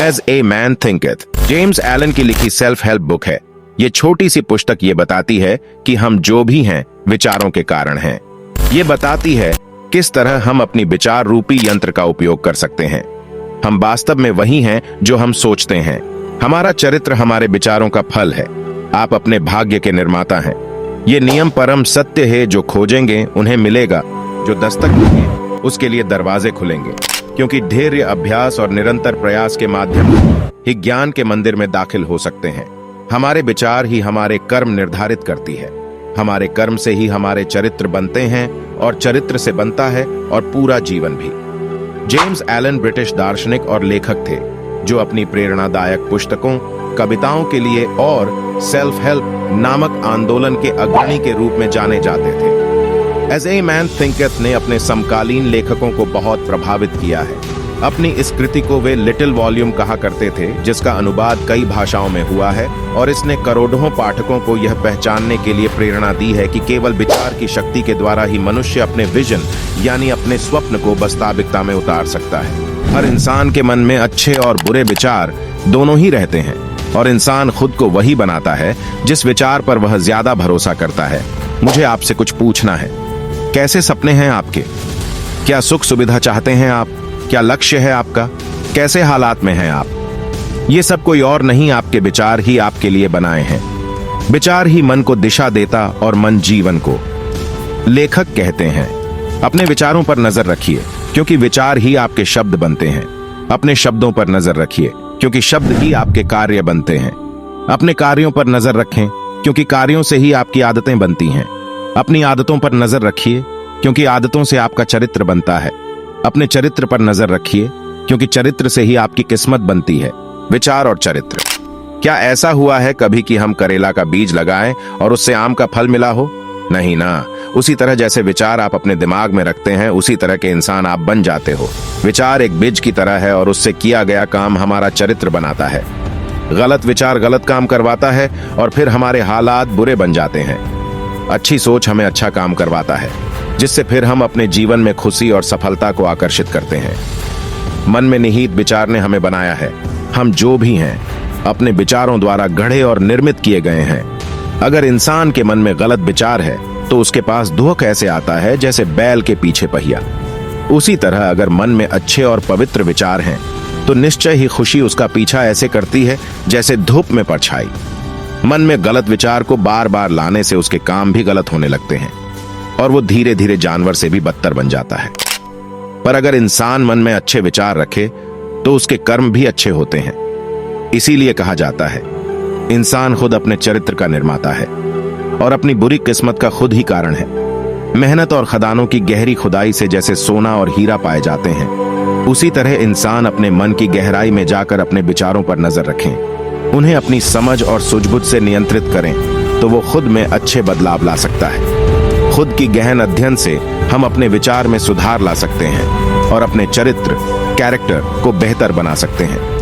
As a man thinketh, James Allen की लिखी self help book है। ये छोटी सी पुस्तक ये बताती है कि हम जो भी हैं विचारों के कारण हैं। ये बताती है किस तरह हम अपनी विचार रूपी यंत्र का उपयोग कर सकते हैं। हम वास्तव में वही हैं जो हम सोचते हैं। हमारा चरित्र हमारे विचारों का फल है। आप अपने भाग्य के निर्माता हैं। ये नियम परम सत्य है, जो खोजेंगे उन्हें मिलेगा, जो दस्तक देंगे उसके लिए दरवाजे खुलेंगे, क्योंकि धैर्य, अभ्यास और निरंतर प्रयास के माध्यम ही ज्ञान के मंदिर में दाखिल हो सकते हैं। हमारे विचार ही हमारे कर्म निर्धारित करती है। हमारे कर्म से ही हमारे चरित्र बनते हैं और चरित्र से बनता है और पूरा जीवन भी। जेम्स एलन ब्रिटिश दार्शनिक और लेखक थे, जो अपनी प्रेरणादायक पुस्तकों, कविताओं के लिए और सेल्फ हेल्प नामक आंदोलन के अग्रणी के रूप में जाने जाते थे। एज ए मैन थिंकeth ने अपने समकालीन लेखकों को बहुत प्रभावित किया है। अपनी इस कृति को वे लिटिल वॉल्यूम कहा करते थे, जिसका अनुवाद कई भाषाओं में हुआ है, और इसने करोड़ों पाठकों को यह पहचानने के लिए प्रेरणा दी है कि केवल विचार की शक्ति के द्वारा ही मनुष्य अपने विजन यानी अपने स्वप्न को वास्तविकता में उतार सकता है। हर इंसान के मन में अच्छे और बुरे विचार दोनों ही रहते हैं, और इंसान खुद को वही बनाता है जिस विचार पर वह ज्यादा भरोसा करता है। मुझे आपसे कुछ पूछना है। कैसे सपने हैं आपके? क्या सुख सुविधा चाहते हैं आप? क्या लक्ष्य है आपका? कैसे हालात में हैं आप? ये सब कोई और नहीं, आपके विचार ही आपके लिए बनाए हैं। विचार ही मन को दिशा देता और मन जीवन को। लेखक कहते हैं, अपने विचारों पर नजर रखिए, क्योंकि विचार ही आपके शब्द बनते हैं। अपने शब्दों पर नजर रखिए, क्योंकि शब्द ही आपके कार्य बनते हैं। अपने कार्यों पर नजर रखें, क्योंकि कार्यों से ही आपकी आदतें बनती हैं। अपनी आदतों पर नजर रखिए, क्योंकि आदतों से आपका चरित्र बनता है। अपने चरित्र पर नजर रखिए, क्योंकि चरित्र से ही आपकी किस्मत बनती है। विचार और चरित्र। क्या ऐसा हुआ है कभी कि हम करेला का बीज लगाएं और उससे आम का फल मिला हो? नहीं ना। उसी तरह जैसे विचार आप अपने दिमाग में रखते हैं, उसी तरह के इंसान आप बन जाते हो। विचार एक बीज की तरह है और उससे किया गया काम हमारा चरित्र बनाता है। गलत विचार गलत काम करवाता है और फिर हमारे हालात बुरे बन जाते हैं। अच्छी सोच हमें अच्छा काम करवाता है, जिससे फिर हम अपने जीवन में खुशी और सफलता को आकर्षित करते हैं। मन में निहित विचार ने हमें बनाया है। हम जो भी हैं अपने विचारों द्वारा गढ़े और निर्मित किए गए हैं। अगर इंसान के मन में गलत विचार है तो उसके पास धुआं ऐसे आता है जैसे बैल के पीछे पहिया। उसी तरह अगर मन में अच्छे और पवित्र विचार हैं तो निश्चय ही खुशी उसका पीछा ऐसे करती है जैसे धूप में परछाई। मन में गलत विचार को बार बार लाने से उसके काम भी गलत होने लगते हैं और वो धीरे धीरे जानवर से भी बदतर बन जाता है। पर अगर इंसान मन में अच्छे विचार रखे तो उसके कर्म भी अच्छे होते हैं। इसीलिए कहा जाता है, इंसान खुद अपने चरित्र का निर्माता है और अपनी बुरी किस्मत का खुद ही कारण है। मेहनत और खदानों की गहरी खुदाई से जैसे सोना और हीरा पाए जाते हैं, उसी तरह इंसान अपने मन की गहराई में जाकर अपने विचारों पर नजर रखें, उन्हें अपनी समझ और सूझबूझ से नियंत्रित करें, तो वो खुद में अच्छे बदलाव ला सकता है। खुद की गहन अध्ययन से हम अपने विचार में सुधार ला सकते हैं और अपने चरित्र, कैरेक्टर को बेहतर बना सकते हैं।